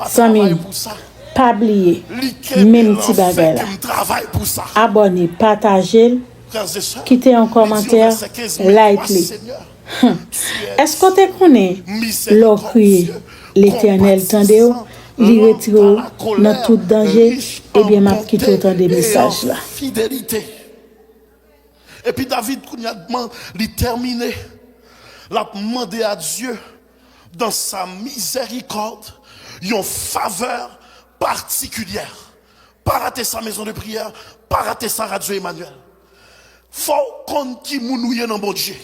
Sami, pas oublier, même petit bagay là. Abonnez, partagez, quittez un commentaire, like-les. Est-ce que tu connais l'eau crié l'éternel tendez li retire dans tout danger? Eh bien, m'a quitté autant de messages là. Et puis David, il terminé, l'a demandé à Dieu, dans sa miséricorde, une faveur particulière. Pas rater sa maison de prière, pas rater sa radio Emmanuel. Faut qu'on qui mounouye dans bon Dieu.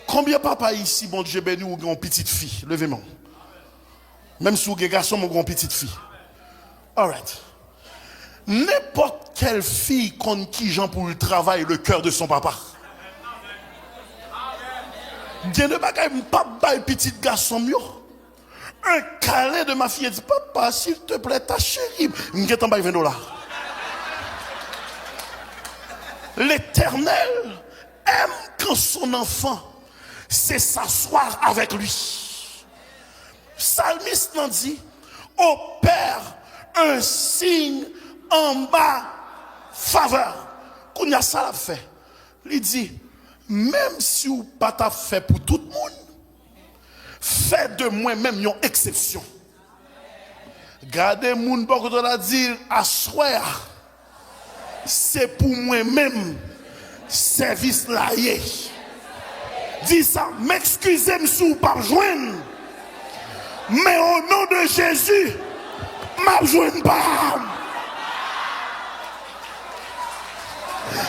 Combien de papa ici, bon Dieu, béni ou grand petite fille? Levez-moi. Même si vous êtes garçon, mon grand petite fille. Alright. N'importe quelle fille contre qui Jean pour le travail, le cœur de son papa. Dieu ne va pas bailler petit garçon mieux. Un câlin de ma fille dit papa, s'il te plaît, ta chérie, je t'en baille $20. L'Éternel aime quand son enfant sait s'asseoir avec lui. Psalmiste nous dit, au Père, un signe en bas, faveur. Qu'on y a ça la fait. Il dit, même si vous pas ta fait pour tout le monde, faites de moi-même une exception. Gardez moun beaucoup de la dire, asseoir, c'est pour moi-même, service laïé. Dis ça, m'excusez-moi si vous pas joindre. Mais au nom de Jésus, m'a joindre pas.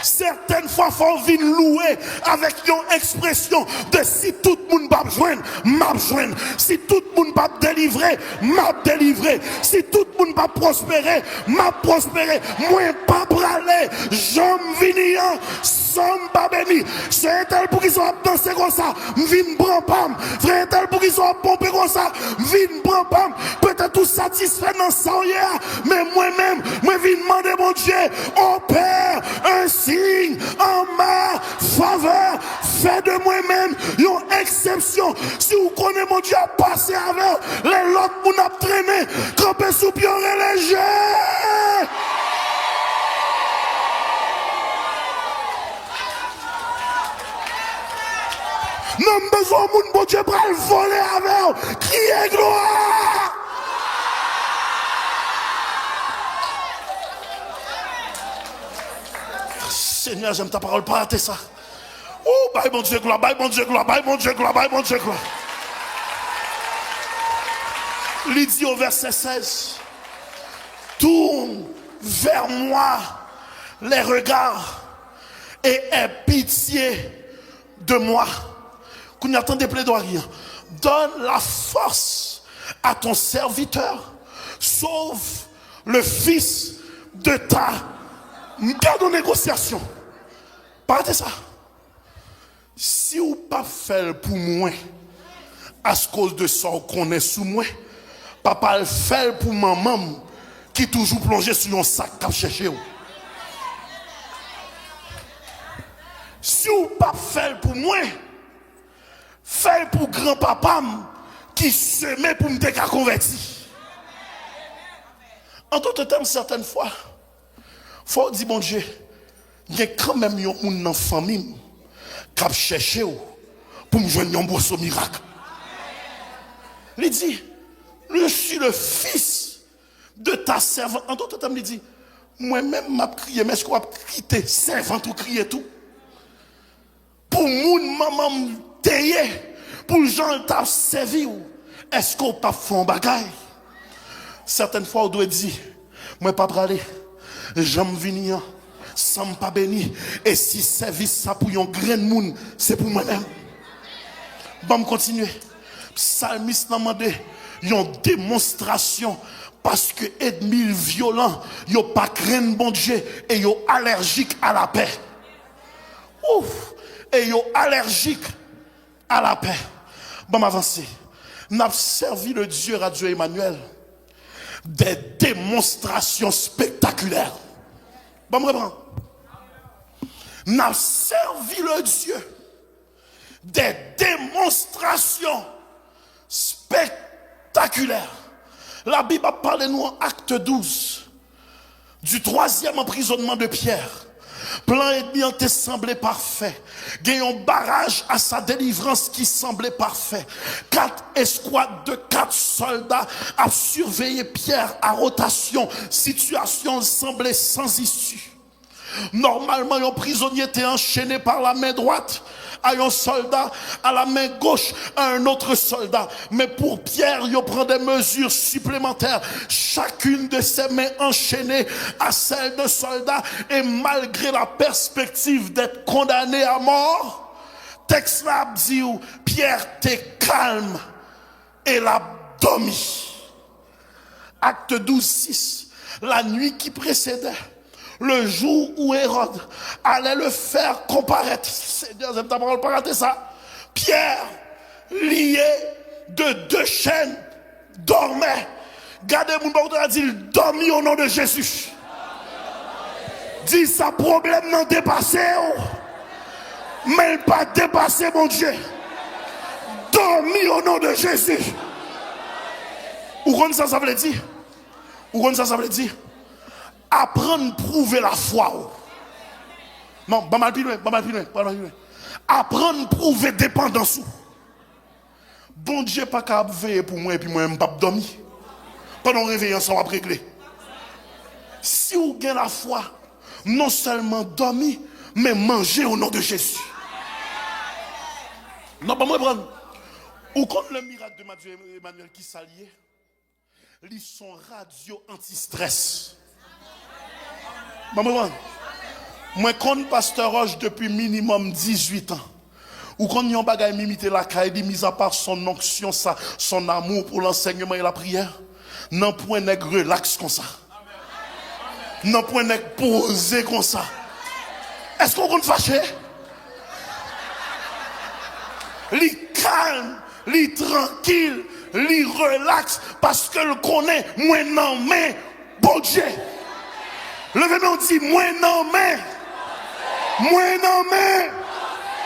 Certaines fois, il faut venir louer avec une expression de si tout le monde va joindre, m'a joindre. Si tout le monde va délivrer, m'a délivré. Si tout le monde va prospérer, m'a prospéré. Moi, pas braler, j'en viens, somme pas béni. C'est tel pour qu'ils soient dansés comme ça, vin prend pam. Frère tel pour qu'ils soient pompés comme ça, vin prend pam. Peut-être tout satisfait dans ça hier, mais moi-même, moi vin demander mon Dieu, au Père, un signe en ma faveur, fait de moi-même une exception. Si vous connaissez mon Dieu à passer avec les autres pour nous traîner, camper sous pied léger. Nous besoin de mon Dieu pour le voler avec, crier gloire. Seigneur, j'aime ta parole, pas rater ça. Oh, bye mon Dieu, gloire, bye mon Dieu, gloire, bye mon Dieu, gloire, bye mon Dieu, gloire. Il dit au verset 16, tourne vers moi les regards et aie pitié de moi. Qu'on y attend des plaidoiries. Donne la force à ton serviteur. Sauve le fils de ta garde aux négociations. Partez ça. Si vous pas fait pour moi, à cause de ça qu'on est sous moi, papa le fait pour maman qui toujours plongé sur un sac cap chercher. Si vous pas fait pour moi, fait pour grand-papa qui se met pour me convertir. En d'autres termes, certaines fois, faut dire, bon Dieu, il y a quand même un monde dans la famille qui a cherché pour me joindre un beau miracle. Il dit, je suis le fils de ta servante. En d'autres termes, il dit, moi-même, je vais crier, mais est-ce qu'on va quitter servante ou crier tout? Pour mon maman tailler, pour les gens qui t'a servi, est-ce qu'on pas fait un bagage? Certaines fois, on doit dire, moi pas braler, j'aime venir, sans pas béni, et si service ça pour un grain de monde, c'est pour moi-même. Bon, continuer. Psalmiste n'a demandé une démonstration parce que ennemi violent, yo pas craint bon Dieu et yo allergique à la paix. Ouf, et yo allergique à la paix. Bon, m'avancer. N'a servi le Dieu Radio Emmanuel des démonstrations spectaculaires. Bon, me reprends. N'a servi le Dieu des démonstrations spectaculaires. spectaculaire. La Bible a parlé nous en acte 12 du 3e emprisonnement de Pierre. Plan ennemi en te semblé parfait. Gagne un barrage à sa délivrance qui semblait parfait. 4 escouades de 4 soldats a surveillé Pierre à rotation. Situation semblait sans issue. Normalement, un prisonnier était enchaîné par la main droite à un soldat, à la main gauche à un autre soldat. Mais pour Pierre, il prend des mesures supplémentaires. Chacune de ses mains enchaînées à celle de soldat. Et malgré la perspective d'être condamné à mort, texte là dit où Pierre était calme et l'a dormi. Acte 12, 6. La nuit qui précédait, le jour où Hérode allait le faire comparaître. Seigneur, j'aime ta parole, pas rater ça. Pierre, lié de 2 chaînes, dormait. Gardez mon bon a dit, il dormit au nom de Jésus. Dis ça, problème non dépassé. Mais il pas dépassé, mon Dieu. Dormi au nom de Jésus. Où ça veut dire? Où ça veut dire? Apprendre à prouver la foi. Non, pas mal plus loin. Apprendre à prouver dépendance. Bon Dieu, pas qu'à veiller pour moi et puis moi, je ne peux pas dormir. Pendant réveiller, ça va régler. Si vous avez la foi, non seulement dormir, mais manger au nom de Jésus. Non, pas moi prendre. Ou comme le miracle de Matthieu Emmanuel qui s'alliait, ils sont radio anti-stress. Moi, quand pasteur Roche depuis minimum 18 ans, ou quand yon bagay m'imiter la caille, mis à part son onction, son amour pour l'enseignement et la prière, non point nèg relax comme ça. Non point nèg posé comme ça. Est-ce qu'on compte fâché? Li calme, li tranquille, li relax, parce que le connaît, moi non mais, bon Dieu. Levez-moi, on dit, moi non mais,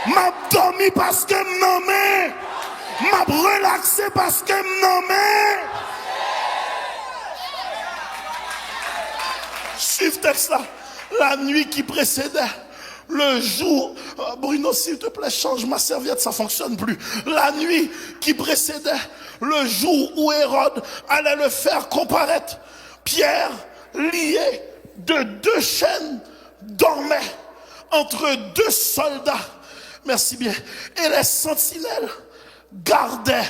m'a dormi parce que non mais, m'a relaxé parce que non mais. Suivez texte là. La nuit qui précédait, le jour, Bruno, s'il te plaît, change ma serviette, ça fonctionne plus. La nuit qui précédait, le jour où Hérode allait le faire comparaître, Pierre, lié de 2 chaînes, dormait entre 2 soldats. Merci bien. Et les sentinelles gardaient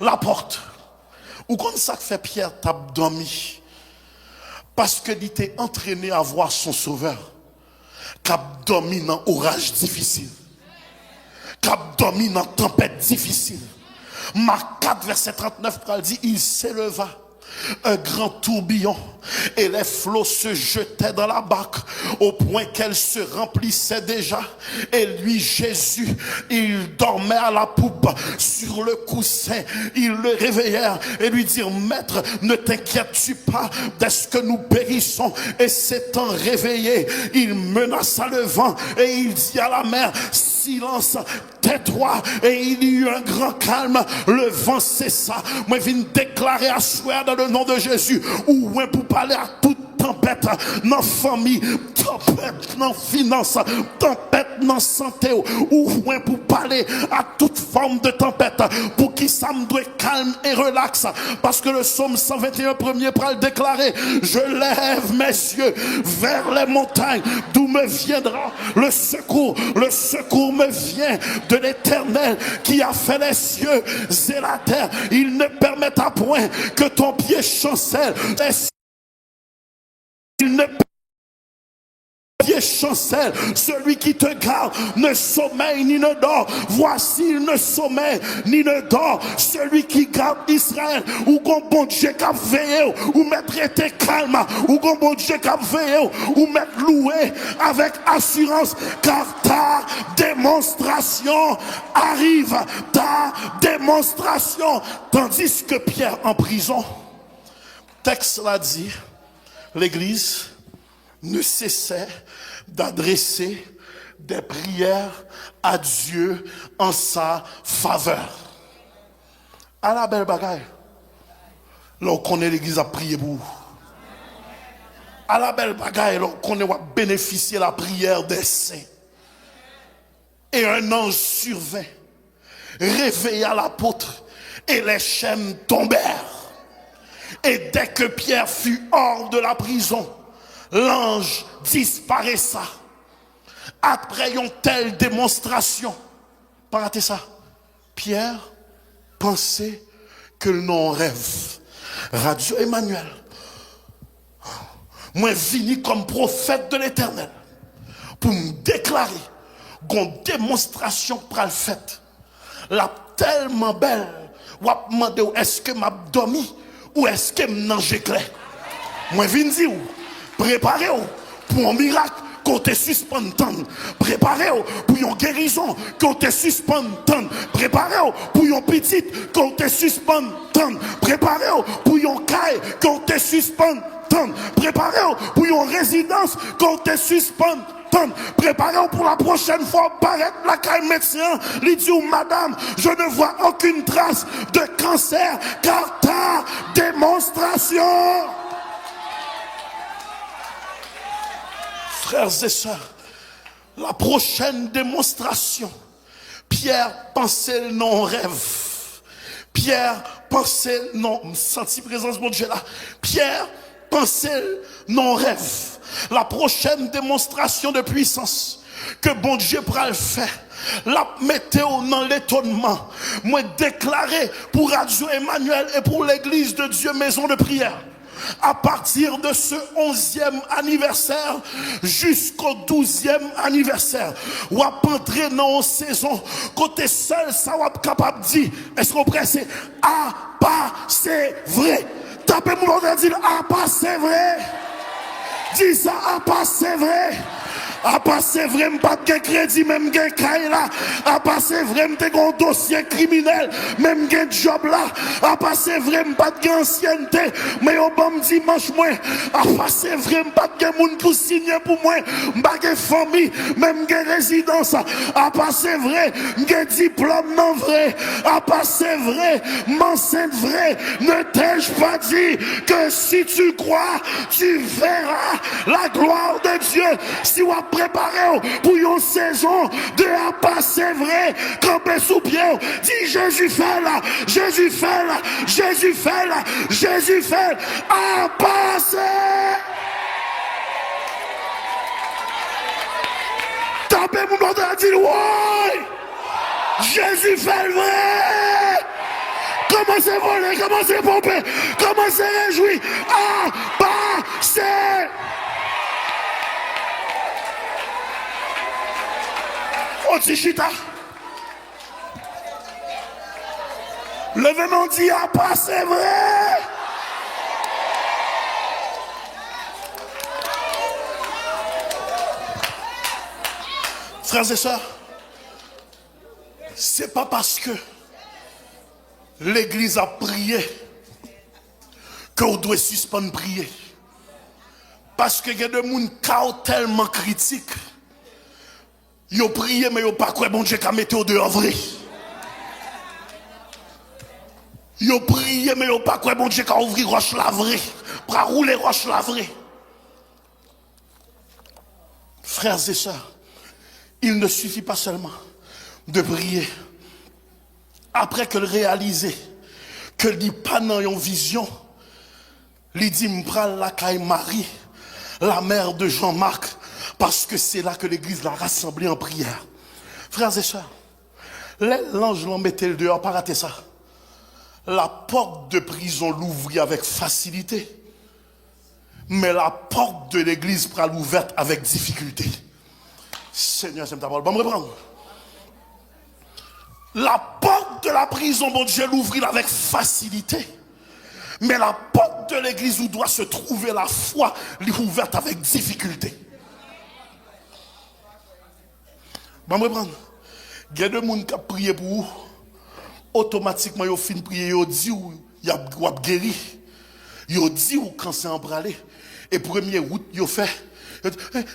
la porte. Ou comme ça que fait Pierre t'a dormi? Parce qu'il était entraîné à voir son sauveur. Cap dormi dans orage difficile. Cap dormi dans tempête difficile. Marc 4, verset 39, il dit, il s'éleva un grand tourbillon et les flots se jetaient dans la barque au point qu'elle se remplissait déjà. Et lui, Jésus, il dormait à la poupe sur le coussin. Ils le réveillèrent et lui dirent, maître, ne t'inquiètes-tu pas d'est-ce que nous périssons? Et s'étant réveillé, il menaça le vent et il dit à la mer, silence, tais-toi. Et il y eut un grand calme, le vent cessa. Moi, je viens déclarer à souhait dans le nom de Jésus, ou pour parler à toute tempête dans la famille, tempête dans la finance, tempête dans la santé, ou pour parler à toute forme de tempête, pour qui ça me doit calme et relax, parce que le psaume 121 premier pral déclarer, je lève mes yeux vers les montagnes, d'où me viendra le secours me vient de l'Éternel qui a fait les cieux et la terre. Il ne permettra point que ton pied chancelle. Il ne pied chancelle, celui qui te garde ne sommeille ni ne dort. Voici, il ne sommeille ni ne dort, celui qui garde Israël. Ou gon bon Dieu qui a veillé, ou mettre été calme, ou gon bon Dieu qui a veillé, ou mettre loué avec assurance, car ta démonstration arrive, ta démonstration. Tandis que Pierre en prison, texte l'a dit, l'église ne cessait d'adresser des prières à Dieu en sa faveur. À la belle bagaille. Là, on connaît l'église à prier pour vous. À la belle bagaille, là, on connaît bénéficier de la prière des saints. Et un ange survint, réveilla l'apôtre, et les chaînes tombèrent. Et dès que Pierre fut hors de la prison, l'ange disparaissa. Après une telle démonstration, pas rater ça, Pierre pensait que le non rêve. Radio Emmanuel, moi venu comme prophète de l'Éternel pour me déclarer une démonstration pour le fait. La tellement belle, ou a demandé est-ce que m'a dormi ou est-ce que m'nange clair. Moi venu dire préparez-vous pour un miracle qu'on te suspend tant. Préparez-vous pour une guérison qu'on te suspend tant. Préparez-vous pour une petite qu'on te suspend tant. Préparez-vous pour une caille qu'on te suspend tant. Préparez-vous pour une résidence qu'on te suspend tant. Préparez-vous pour la prochaine fois paraître la caille médecin. Il dit madame, je ne vois aucune trace de cancer car ta démonstration. Frères et sœurs, la prochaine démonstration, Pierre pensait non rêve. Pierre pensait non, senti présence de mon Dieu là. Pierre pensait non rêve. La prochaine démonstration de puissance que bon Dieu pourra le faire. La météo dans l'étonnement. Moi déclaré pour Radio Emmanuel et pour l'église de Dieu maison de prière. À partir de ce 11e anniversaire jusqu'au 12e anniversaire, ou à entrer dans une saison côté seul ça ou capable de dire est-ce qu'on presse ah pas c'est vrai. Tapez mon nom et dire ah pas c'est vrai. Dis ça ah pas c'est vrai. À passer vraiment pas de crédit, même de caille là. À passer vraiment de un dossier criminel, même de job là. À passer vraiment pas de ancienneté, mais au bon dimanche moins. À passer vraiment pas de monde pour signer pour moi, pas de famille, même de résidence. À passer vrai, de diplôme non vrai. À passer vrai, m'enceinte vrai. Ne t'ai-je pas dit que si tu crois, tu verras la gloire de Dieu. Si on préparé pour une saison de à passer vrai, camper sous pied, dit Jésus fait là, Jésus fait là, Jésus fait là, Jésus fait à passer. Tapez mon nom et dit ouais, Jésus fait le vrai. Commencez à voler, commencez à pomper, commencez à réjouir, à passer. Chita. Levez-moi dit à pas c'est vrai. Frères et sœurs, c'est pas parce que l'église a prié qu'on doit suspendre prier. Parce que il y a des gens tellement critiques. Yo prié mais yo pas quoi bon Dieu qu'a mettre au dehors vrai. Yo prié mais yo pas quoi bon Dieu qu'a ouvrir roche la vraie, pour rouler roche la vraie. Frères et sœurs, il ne suffit pas seulement de prier après que le réaliser que il pas dans une vision, il dit m'pral la caille Marie, la mère de Jean-Marc. Parce que c'est là que l'église l'a rassemblé en prière. Frères et sœurs, l'ange l'en mettait le dehors, pas rater ça. La porte de prison l'ouvrit avec facilité. Mais la porte de l'église sera ouverte avec difficulté. Seigneur, c'est ta parole. Bon, me reprendre. La porte de la prison, bon Dieu, l'ouvrit avec facilité. Mais la porte de l'église où doit se trouver la foi, l'ouverte avec difficulté. Je vais reprendre. Il y a des gens qui ont prié pour vous. Automatiquement, ils ont fini de prier. Ils ont dit qu'ils ont guéri. Ils ont dit qu'ils ont cancer en bralé. Et premier route, ils ont fait.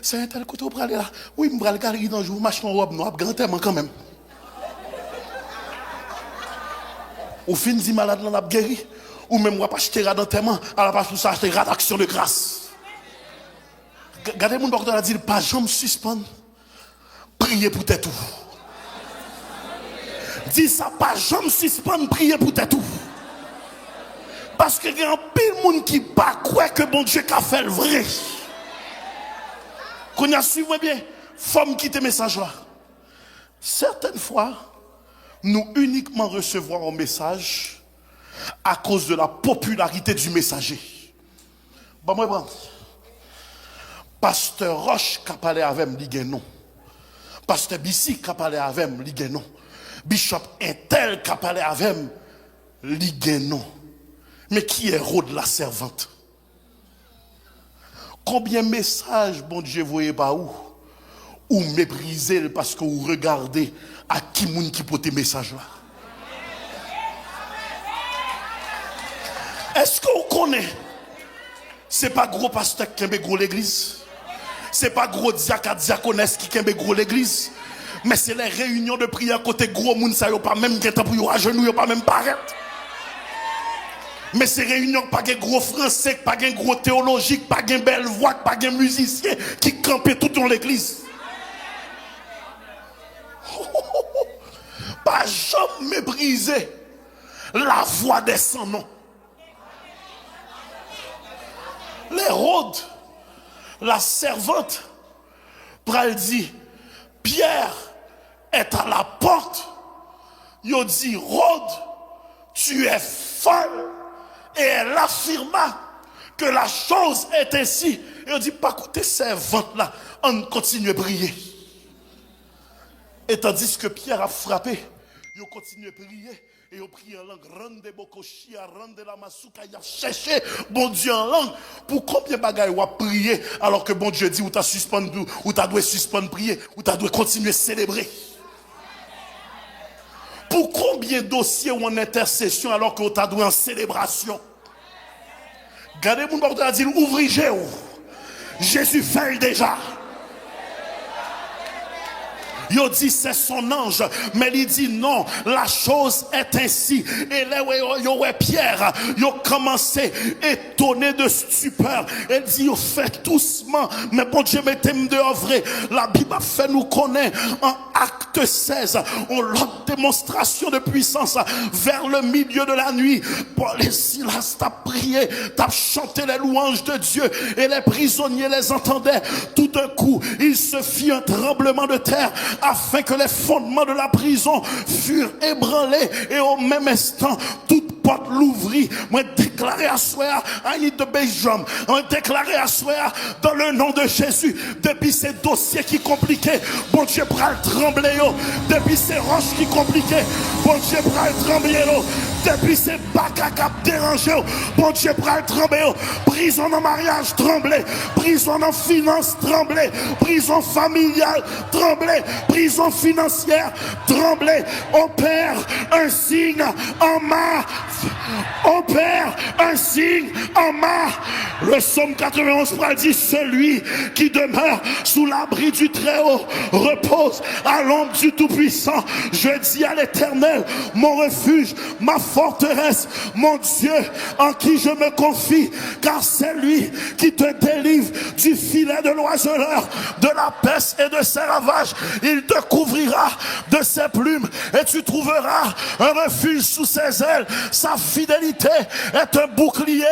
C'est un tel côté au bralé là. Oui, je vais le garder dans le jour. Machin en robe noire. Grand tellement quand même. Au fin, dit malade, on a guéri. ou même on pas acheter d'enterrement, à la place pour ça acheter d'action de grâce. Regardez mon docteur a dit pas jamais suspendre. Priez pour tes tout. Dis ça pas jamais suspendre prier pour tes tout. Parce que il y a un pile monde qui pas croire que bon Dieu a fait le vrai. Qu'on a suivi bien, femme qui te message là. Certaines fois, nous uniquement recevons un message à cause de la popularité du messager. Bon, moi, Pasteur Roche qui a parlé avec moi, il non. Pasteur Bissi qui a parlé avec moi, il non. Bishop Intel qui a parlé avec moi, il non. Mais qui est Rode la servante? Combien de messages, bon Dieu, vous voyez pas où? Ou mépriser parce que vous regardez à qui moun qui porte message là. Est-ce que vous connaissez? C'est pas gros pasteur qui aime gros l'église. C'est pas gros diacre diaconesse qui aime gros l'église. Mais c'est les réunions de prière côté gros moun ça yo pas même temps pour à genoux, yo pas même paraître. Mais ces réunions pas de gros français, pas de gros théologique, pas de belle voix, pas de musicien qui campait tout dans l'église. Pas jamais mépriser la voix des sans noms. Les Rhodes, la servante, pral dit, Pierre est à la porte. Il dit, Rhodes, tu es folle. Et elle affirma que la chose est ainsi. Et on dit, pas écouter servante là, on continue à prier. Et tandis que Pierre a frappé, il continue à prier. Et il prie en langue, rende bokoshia, rende la masuka, il a cherché bon Dieu en langue. Pour combien de bagailles il a prié alors que bon Dieu dit, ou t'as suspendu, ou t'as dû suspendre prier, ou t'as dû continuer à célébrer. Pour combien de dossiers ou en intercession alors que tu as doué en célébration? Gardez mon bordel à dire, ouvrez Jésus fait déjà. Il dit c'est son ange, mais il dit non, la chose est ainsi. Et là, Pierre, il a commencé étonné de stupeur. Il dit, il fait doucement, mais bon Dieu, mettez-moi dehors vrai. La Bible a fait nous connaître en acte 16, on l'autre démonstration de puissance vers le milieu de la nuit. Paul et Silas t'a prié, t'a chanté les louanges de Dieu et les prisonniers les entendaient. Tout d'un coup, il se fit un tremblement de terre afin que les fondements de la prison furent ébranlés et au même instant, toute porte l'ouvrit. Moi déclaré à soi, I need the bass drum. On déclaré à soi dans le nom de Jésus, depuis ces dossiers qui compliqués, bon Dieu pral trembler yo. Depuis ces roches qui compliquées, bon Dieu pral trembler yo. Depuis ces bacs à cap dérangés, bon Dieu pral trembler yo. Prison en mariage trembler, prison en finance trembler, prison familiale trembler, prison financière trembler. Opère un signe en ma, opère un signe en ma. Le psaume 91 dit, celui qui demeure sous l'abri du Très-Haut repose à l'ombre du Tout-Puissant. Je dis à l'Éternel, mon refuge, ma forteresse, mon Dieu en qui je me confie, car c'est lui qui te délivre du filet de l'oiseleur, de la peste et de ses ravages. Il te couvrira de ses plumes et tu trouveras un refuge sous ses ailes. Sa fidélité est un bouclier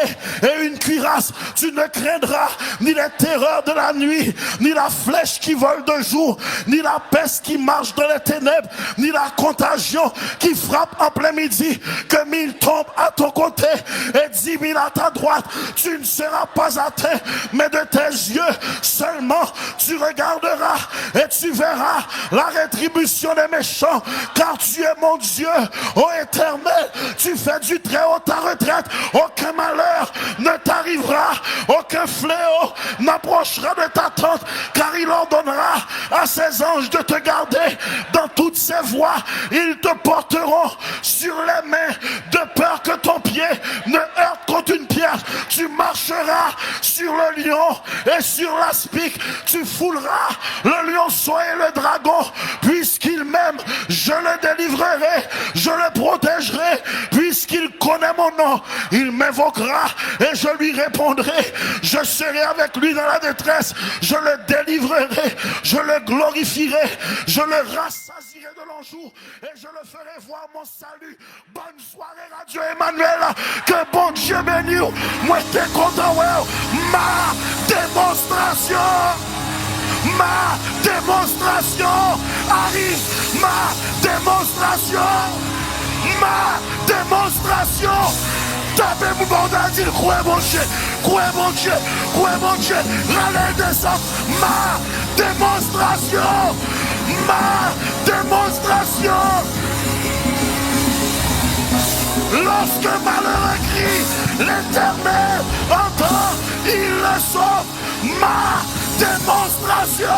et une cuirasse. Tu ne craindras ni les terreurs de la nuit, ni la flèche qui vole de jour, ni la peste qui marche dans les ténèbres, ni la contagion qui frappe en plein midi. Que 1000 tombent à ton côté et 10 000 à ta droite, tu ne seras pas atteint, mais de tes yeux seulement tu regarderas et tu verras la rétribution des méchants, car tu es mon Dieu, ô Éternel. Tu fais du Très-Haut ta retraite, aucun malheur ne t'arrivera, aucun fléau n'approchera de ta tente, car il ordonnera à ses anges de te garder dans toutes ses voies. Ils te porteront sur les mains, de peur que ton pied ne heurte contre une pierre. Tu marcheras sur le lion et sur l'aspic, tu fouleras le lionceau et le dragon. Puisqu'il m'aime, je le délivrerai, je le protégerai. Puisqu'il qu'il connaît mon nom, il m'invoquera et je lui répondrai. Je serai avec lui dans la détresse, je le délivrerai, je le glorifierai, je le rassasierai de longs jours et je le ferai voir mon salut. Bonne soirée Radio Emmanuel, que bon Dieu bénisse. Moi t'es content, ma démonstration arrive, ma démonstration. Tapez mon bordel, dit croyez mon Dieu, râlez descendre, ma démonstration. Lorsque malheur crie, l'Éternel entend, il le sauve, ma démonstration.